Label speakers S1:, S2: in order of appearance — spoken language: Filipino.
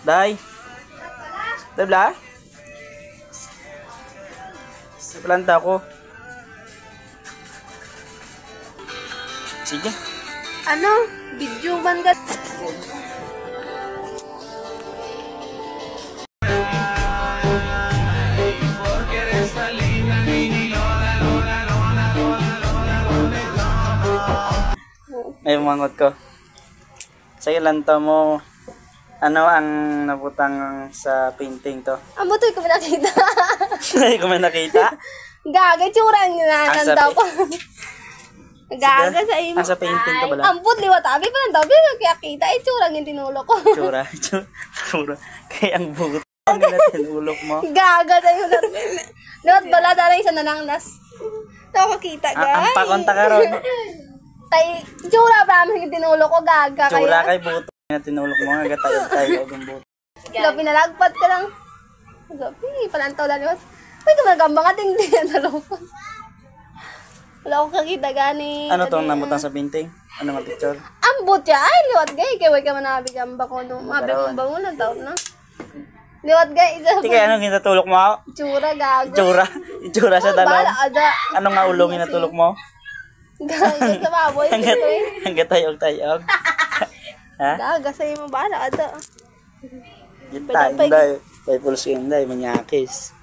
S1: Day. Day bla? Planta ko. Sige.
S2: Ano? Video banda.
S1: Ay, mangot ko. Sa ilan to mo, ano ang nabutang sa painting to?
S2: Ang butoy ko nakita.
S1: Ay, kung may nakita?
S2: Gaga, tsura niya na daw ko. Gaga sa imo.
S1: Sa painting to pala?
S2: Amput, liwat. Abi pa ng daw. Kaya kita, tsura yung tinulo ko.
S1: Tsura. Kaya ang bugot ang tinulok mo.
S2: Gaga sa imo. Liwat bala, darang isa na lang nas. Nakakita, guys.
S1: Ang pakonta ka ron.
S2: Tay, tsura pa yung tinulo ko, gaga.
S1: Tsura kay buto na tinulok mo. Nagatayog tayo ang buto.
S2: Gabi nalagpat ka lang. Gabi, palantaw lang liwat. Uy, kumagambang ating din na nalungkot. Wala akong kakita gani.
S1: Ano tong namutang sa painting? Ano nga picture?
S2: Ambot ya. Ay, liwat gay. Kaya ka manabi gamba ko. Mabi mong bangon ang taon na. Liwat gay.
S1: Hindi kaya anong hinatulok mo?
S2: Tsura, gago.
S1: Itsura sa dalong?
S2: Bala, ada.
S1: Anong nga ulong hinatulok mo?
S2: Gago sa baboy.
S1: Hanggat tayog. Ha?
S2: Gaga sa mo. Bala, ada.
S1: Gita, hindi. Kay pulso yun, manyakis.